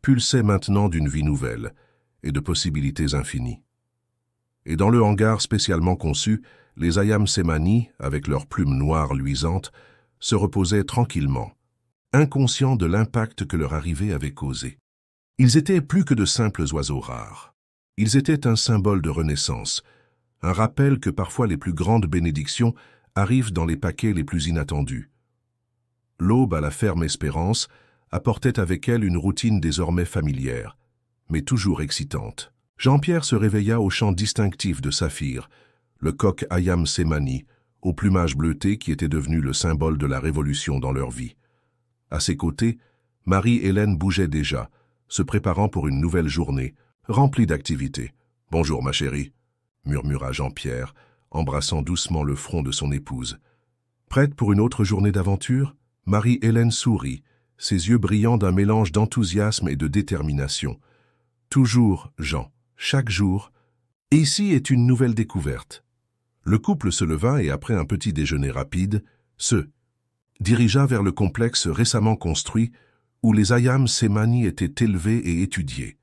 pulsait maintenant d'une vie nouvelle et de possibilités infinies. Et dans le hangar spécialement conçu, les Ayam Cemani, avec leurs plumes noires luisantes, se reposaient tranquillement, inconscients de l'impact que leur arrivée avait causé. Ils étaient plus que de simples oiseaux rares. Ils étaient un symbole de renaissance, un rappel que parfois les plus grandes bénédictions arrivent dans les paquets les plus inattendus. L'aube à la ferme Espérance apportait avec elle une routine désormais familière, mais toujours excitante. Jean-Pierre se réveilla au chant distinctif de Saphir, le coq Ayam Cemani, au plumage bleuté qui était devenu le symbole de la révolution dans leur vie. À ses côtés, Marie-Hélène bougeait déjà, se préparant pour une nouvelle journée, remplie d'activités. « Bonjour, ma chérie », murmura Jean-Pierre, embrassant doucement le front de son épouse. Prête pour une autre journée d'aventure, Marie-Hélène sourit, ses yeux brillants d'un mélange d'enthousiasme et de détermination. « Toujours, Jean, chaque jour. Et ici est une nouvelle découverte. » Le couple se leva et après un petit déjeuner rapide, se dirigea vers le complexe récemment construit où les Ayam Cemani étaient élevés et étudiés.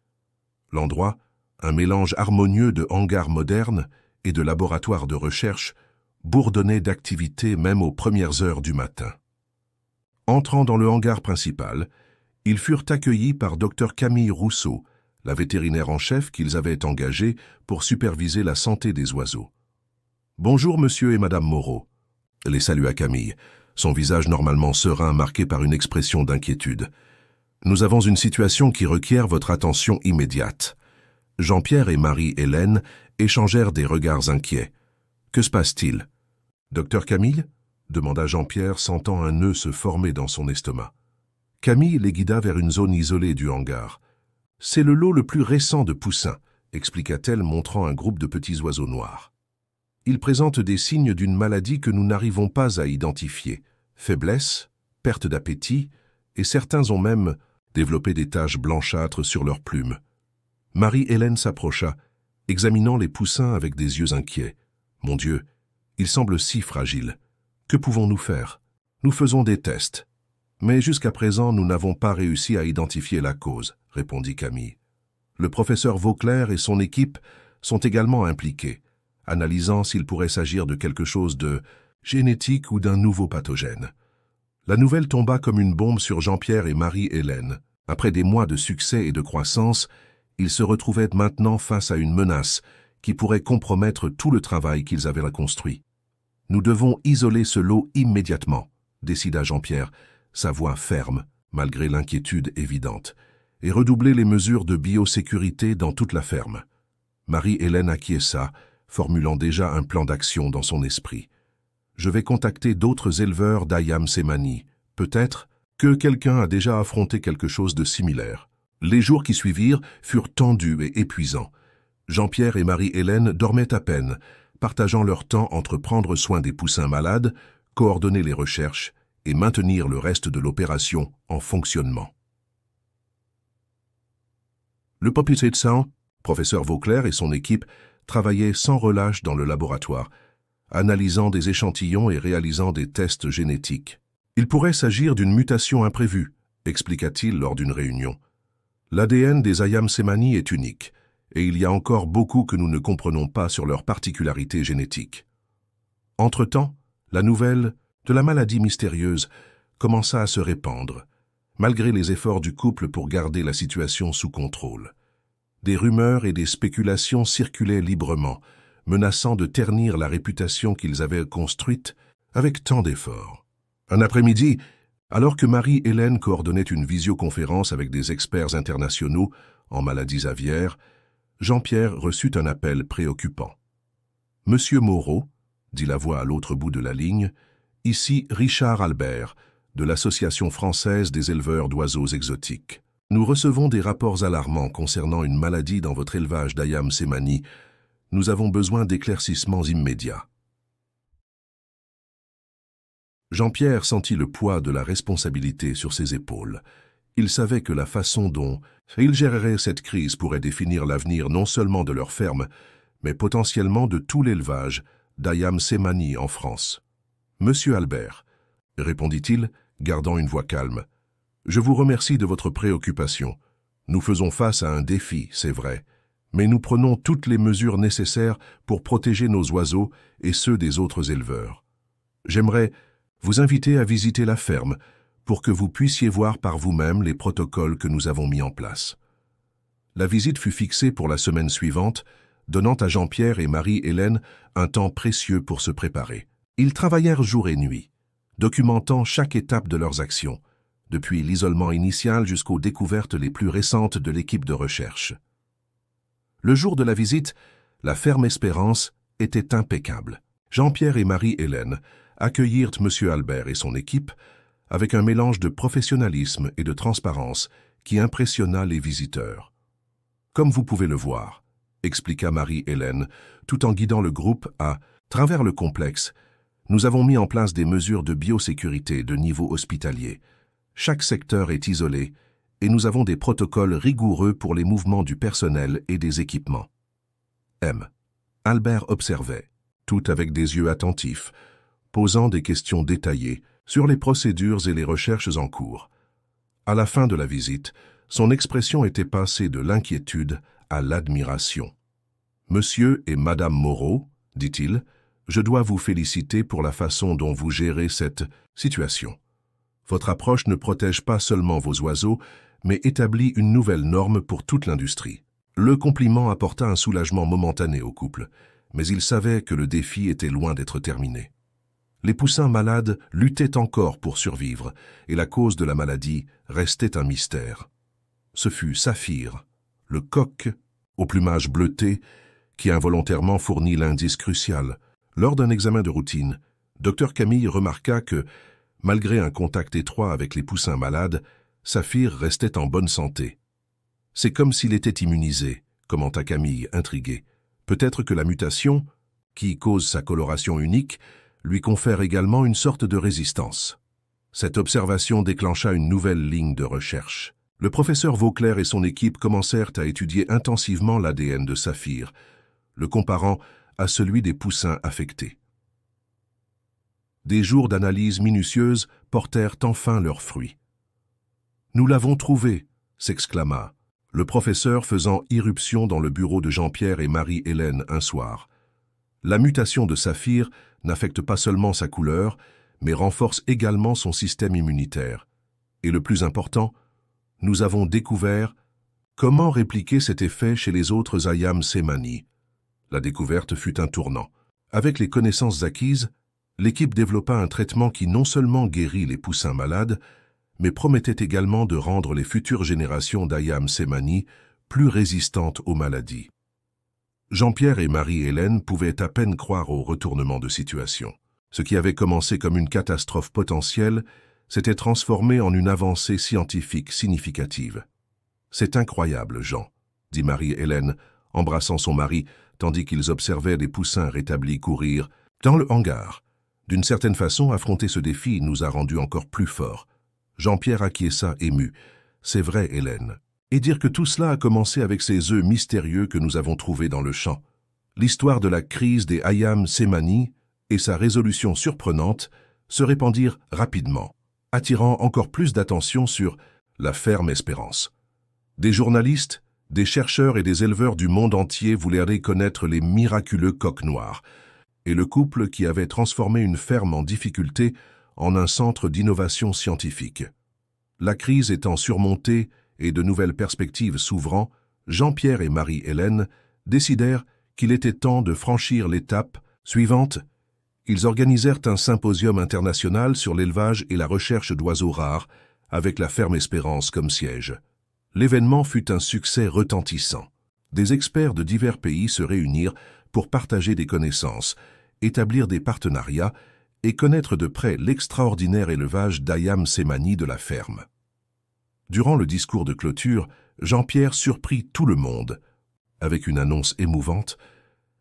L'endroit, un mélange harmonieux de hangars modernes et de laboratoires de recherche, bourdonnait d'activité même aux premières heures du matin. Entrant dans le hangar principal, ils furent accueillis par Dr Camille Rousseau, la vétérinaire en chef qu'ils avaient engagée pour superviser la santé des oiseaux. « Bonjour, monsieur et madame Moreau. » Les salua Camille, son visage normalement serein marqué par une expression d'inquiétude. « Nous avons une situation qui requiert votre attention immédiate. » Jean-Pierre et Marie-Hélène échangèrent des regards inquiets. « Que se passe-t-il ?»« Docteur Camille ?» demanda Jean-Pierre, sentant un nœud se former dans son estomac. Camille les guida vers une zone isolée du hangar. « C'est le lot le plus récent de poussins, » expliqua-t-elle, montrant un groupe de petits oiseaux noirs. « Ils présentent des signes d'une maladie que nous n'arrivons pas à identifier. Faiblesse, perte d'appétit, et certains ont même développé des taches blanchâtres sur leurs plumes. » Marie-Hélène s'approcha, examinant les poussins avec des yeux inquiets. « Mon Dieu, ils semblent si fragiles. Que pouvons-nous faire? Nous faisons des tests. Mais jusqu'à présent, nous n'avons pas réussi à identifier la cause, » répondit Camille. Le professeur Vauclair et son équipe sont également impliqués, analysant s'il pourrait s'agir de quelque chose de génétique ou d'un nouveau pathogène. La nouvelle tomba comme une bombe sur Jean-Pierre et Marie-Hélène. Après des mois de succès et de croissance, ils se retrouvaient maintenant face à une menace qui pourrait compromettre tout le travail qu'ils avaient construit. « Nous devons isoler ce lot immédiatement, » décida Jean-Pierre, sa voix ferme, malgré l'inquiétude évidente, et redoubler les mesures de biosécurité dans toute la ferme. Marie-Hélène acquiesça, formulant déjà un plan d'action dans son esprit. « Je vais contacter d'autres éleveurs d'Ayam Semani. Peut-être que quelqu'un a déjà affronté quelque chose de similaire. » Les jours qui suivirent furent tendus et épuisants. Jean-Pierre et Marie-Hélène dormaient à peine, partageant leur temps entre prendre soin des poussins malades, coordonner les recherches et maintenir le reste de l'opération en fonctionnement. Le professeur Vauclair et son équipe travaillaient sans relâche dans le laboratoire, analysant des échantillons et réalisant des tests génétiques. « Il pourrait s'agir d'une mutation imprévue, » expliqua-t-il lors d'une réunion. « L'ADN des Ayam Semani est unique, et il y a encore beaucoup que nous ne comprenons pas sur leurs particularités génétiques. » Entre-temps, la nouvelle de la maladie mystérieuse commença à se répandre, malgré les efforts du couple pour garder la situation sous contrôle. Des rumeurs et des spéculations circulaient librement, menaçant de ternir la réputation qu'ils avaient construite avec tant d'efforts. Un après-midi, alors que Marie-Hélène coordonnait une visioconférence avec des experts internationaux en maladies aviaires, Jean-Pierre reçut un appel préoccupant. « Monsieur Moreau, » dit la voix à l'autre bout de la ligne, « ici Richard Albert, de l'Association française des éleveurs d'oiseaux exotiques. Nous recevons des rapports alarmants concernant une maladie dans votre élevage d'Ayam Semani. Nous avons besoin d'éclaircissements immédiats. » Jean-Pierre sentit le poids de la responsabilité sur ses épaules. Il savait que la façon dont il gérerait cette crise pourrait définir l'avenir non seulement de leur ferme, mais potentiellement de tout l'élevage d'Ayam Semani en France. « Monsieur Albert, » répondit-il, gardant une voix calme, « je vous remercie de votre préoccupation. Nous faisons face à un défi, c'est vrai, mais nous prenons toutes les mesures nécessaires pour protéger nos oiseaux et ceux des autres éleveurs. J'aimerais vous inviter à visiter la ferme pour que vous puissiez voir par vous-même les protocoles que nous avons mis en place. » La visite fut fixée pour la semaine suivante, donnant à Jean-Pierre et Marie-Hélène un temps précieux pour se préparer. Ils travaillèrent jour et nuit, documentant chaque étape de leurs actions, depuis l'isolement initial jusqu'aux découvertes les plus récentes de l'équipe de recherche. Le jour de la visite, la ferme Espérance était impeccable. Jean-Pierre et Marie-Hélène accueillirent M. Albert et son équipe avec un mélange de professionnalisme et de transparence qui impressionna les visiteurs. « Comme vous pouvez le voir, » expliqua Marie-Hélène, tout en guidant le groupe à travers le complexe, nous avons mis en place des mesures de biosécurité de niveau hospitalier. Chaque secteur est isolé et nous avons des protocoles rigoureux pour les mouvements du personnel et des équipements. M. Albert observait, tout avec des yeux attentifs, posant des questions détaillées sur les procédures et les recherches en cours. À la fin de la visite, son expression était passée de l'inquiétude à l'admiration. « Monsieur et Madame Moreau, dit-il, je dois vous féliciter pour la façon dont vous gérez cette situation. Votre approche ne protège pas seulement vos oiseaux, mais établit une nouvelle norme pour toute l'industrie. » Le compliment apporta un soulagement momentané au couple, mais ils savaient que le défi était loin d'être terminé. Les poussins malades luttaient encore pour survivre, et la cause de la maladie restait un mystère. Ce fut Saphir, le coq, au plumage bleuté, qui involontairement fournit l'indice crucial. Lors d'un examen de routine, Dr Camille remarqua que, malgré un contact étroit avec les poussins malades, Saphir restait en bonne santé. C'est comme s'il était immunisé, commenta Camille, intrigué. Peut-être que la mutation, qui cause sa coloration unique, lui confère également une sorte de résistance. Cette observation déclencha une nouvelle ligne de recherche. Le professeur Vauclair et son équipe commencèrent à étudier intensivement l'ADN de Saphir, le comparant à celui des poussins affectés. Des jours d'analyse minutieuse portèrent enfin leurs fruits. « Nous l'avons trouvé !» s'exclama le professeur faisant irruption dans le bureau de Jean-Pierre et Marie-Hélène un soir. La mutation de Saphir n'affecte pas seulement sa couleur, mais renforce également son système immunitaire. Et le plus important, nous avons découvert comment répliquer cet effet chez les autres Ayam Semani. La découverte fut un tournant. Avec les connaissances acquises, l'équipe développa un traitement qui non seulement guérit les poussins malades, mais promettait également de rendre les futures générations d'Ayam Semani plus résistantes aux maladies. Jean-Pierre et Marie-Hélène pouvaient à peine croire au retournement de situation. Ce qui avait commencé comme une catastrophe potentielle s'était transformé en une avancée scientifique significative. « C'est incroyable, Jean », dit Marie-Hélène, embrassant son mari, tandis qu'ils observaient les poussins rétablis courir dans le hangar. D'une certaine façon, affronter ce défi nous a rendus encore plus forts. Jean-Pierre acquiesça ému. « C'est vrai, Hélène. » Et dire que tout cela a commencé avec ces œufs mystérieux que nous avons trouvés dans le champ. L'histoire de la crise des Ayam Semani et sa résolution surprenante se répandirent rapidement, attirant encore plus d'attention sur la ferme Espérance. Des journalistes, des chercheurs et des éleveurs du monde entier voulaient reconnaître les miraculeux coqs noirs, et le couple qui avait transformé une ferme en difficulté en un centre d'innovation scientifique. La crise étant surmontée et de nouvelles perspectives s'ouvrant, Jean-Pierre et Marie-Hélène décidèrent qu'il était temps de franchir l'étape suivante. Ils organisèrent un symposium international sur l'élevage et la recherche d'oiseaux rares, avec la ferme Espérance comme siège. L'événement fut un succès retentissant. Des experts de divers pays se réunirent pour partager des connaissances, établir des partenariats et connaître de près l'extraordinaire élevage d'Ayam Semani de la ferme. Durant le discours de clôture, Jean-Pierre surprit tout le monde. Avec une annonce émouvante,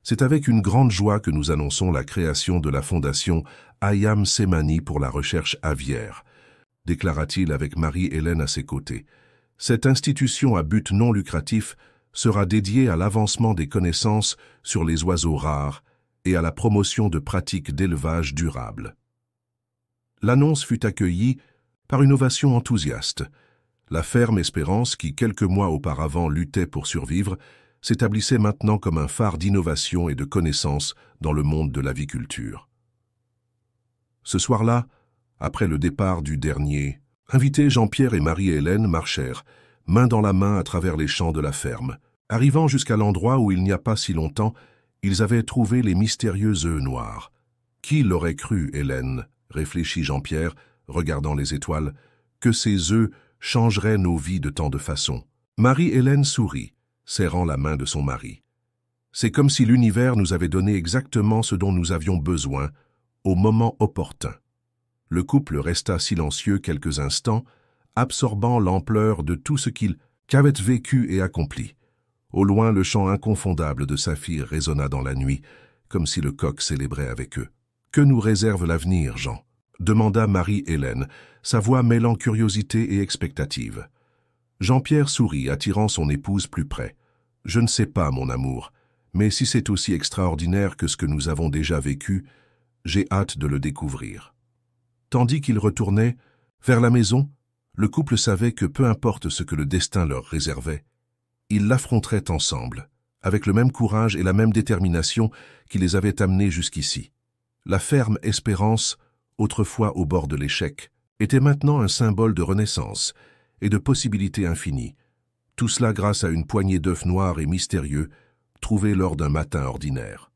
c'est avec une grande joie que nous annonçons la création de la fondation Ayam Semani pour la recherche aviaire, déclara-t-il avec Marie-Hélène à ses côtés. Cette institution à but non lucratif sera dédiée à l'avancement des connaissances sur les oiseaux rares et à la promotion de pratiques d'élevage durable. L'annonce fut accueillie par une ovation enthousiaste. La ferme Espérance, qui quelques mois auparavant luttait pour survivre, s'établissait maintenant comme un phare d'innovation et de connaissances dans le monde de l'aviculture. Ce soir-là, après le départ du dernier invité, Jean-Pierre et Marie-Hélène marchèrent, main dans la main à travers les champs de la ferme. Arrivant jusqu'à l'endroit où il n'y a pas si longtemps, ils avaient trouvé les mystérieux œufs noirs. « Qui l'aurait cru, Hélène ?» réfléchit Jean-Pierre, regardant les étoiles, « que ces œufs changeraient nos vies de tant de façons. » Marie-Hélène sourit, serrant la main de son mari. C'est comme si l'univers nous avait donné exactement ce dont nous avions besoin, au moment opportun. Le couple resta silencieux quelques instants, absorbant l'ampleur de tout ce qu'ils avaient vécu et accompli. Au loin, le chant inconfondable de Saphir résonna dans la nuit, comme si le coq célébrait avec eux. « Que nous réserve l'avenir, Jean ?» demanda Marie-Hélène, sa voix mêlant curiosité et expectative. Jean-Pierre sourit, attirant son épouse plus près. « Je ne sais pas, mon amour, mais si c'est aussi extraordinaire que ce que nous avons déjà vécu, j'ai hâte de le découvrir. » Tandis qu'ils retournaient vers la maison, le couple savait que peu importe ce que le destin leur réservait, ils l'affronteraient ensemble, avec le même courage et la même détermination qui les avait amenés jusqu'ici. La ferme Espérance, autrefois au bord de l'échec, était maintenant un symbole de renaissance et de possibilités infinies, tout cela grâce à une poignée d'œufs noirs et mystérieux trouvés lors d'un matin ordinaire.